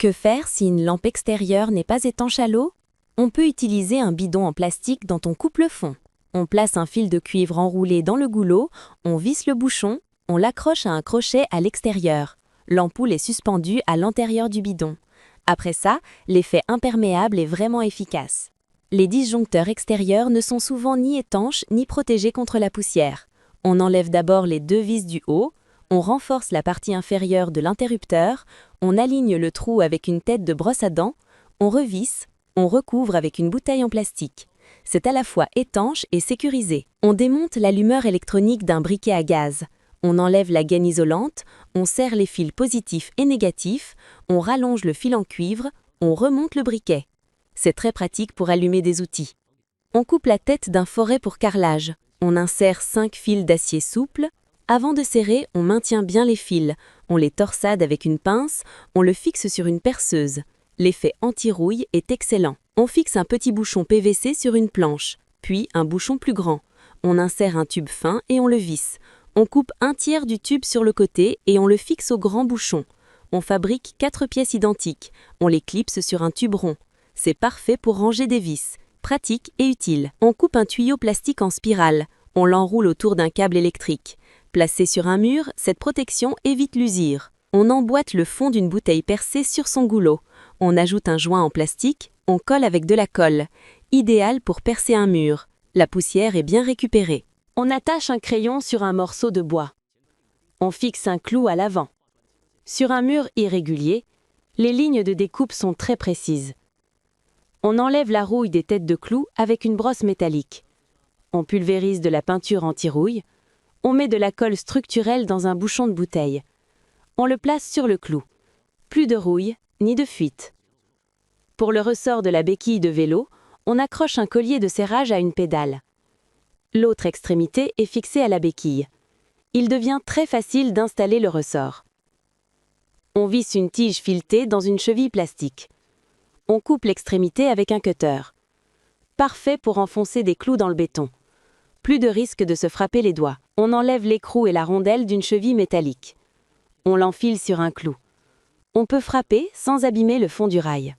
Que faire si une lampe extérieure n'est pas étanche à l'eau? On peut utiliser un bidon en plastique dont on coupe le fond. On place un fil de cuivre enroulé dans le goulot, on visse le bouchon, on l'accroche à un crochet à l'extérieur. L'ampoule est suspendue à l'intérieur du bidon. Après ça, l'effet imperméable est vraiment efficace. Les disjoncteurs extérieurs ne sont souvent ni étanches ni protégés contre la poussière. On enlève d'abord les deux vis du haut, on renforce la partie inférieure de l'interrupteur, on aligne le trou avec une tête de brosse à dents, on revisse, on recouvre avec une bouteille en plastique. C'est à la fois étanche et sécurisé. On démonte l'allumeur électronique d'un briquet à gaz. On enlève la gaine isolante, on serre les fils positifs et négatifs, on rallonge le fil en cuivre, on remonte le briquet. C'est très pratique pour allumer des outils. On coupe la tête d'un foret pour carrelage. On insère 5 fils d'acier souple. Avant de serrer, on maintient bien les fils. On les torsade avec une pince, on le fixe sur une perceuse. L'effet anti-rouille est excellent. On fixe un petit bouchon PVC sur une planche, puis un bouchon plus grand. On insère un tube fin et on le visse. On coupe un tiers du tube sur le côté et on le fixe au grand bouchon. On fabrique 4 pièces identiques. On les clipse sur un tube rond. C'est parfait pour ranger des vis. Pratique et utile. On coupe un tuyau plastique en spirale. On l'enroule autour d'un câble électrique. Placé sur un mur, cette protection évite l'usure. On emboîte le fond d'une bouteille percée sur son goulot. On ajoute un joint en plastique. On colle avec de la colle. Idéal pour percer un mur. La poussière est bien récupérée. On attache un crayon sur un morceau de bois. On fixe un clou à l'avant. Sur un mur irrégulier, les lignes de découpe sont très précises. On enlève la rouille des têtes de clous avec une brosse métallique. On pulvérise de la peinture anti-rouille. On met de la colle structurelle dans un bouchon de bouteille. On le place sur le clou. Plus de rouille, ni de fuite. Pour le ressort de la béquille de vélo, on accroche un collier de serrage à une pédale. L'autre extrémité est fixée à la béquille. Il devient très facile d'installer le ressort. On visse une tige filetée dans une cheville plastique. On coupe l'extrémité avec un cutter. Parfait pour enfoncer des clous dans le béton. Plus de risque de se frapper les doigts. On enlève l'écrou et la rondelle d'une cheville métallique. On l'enfile sur un clou. On peut frapper sans abîmer le fond du rail.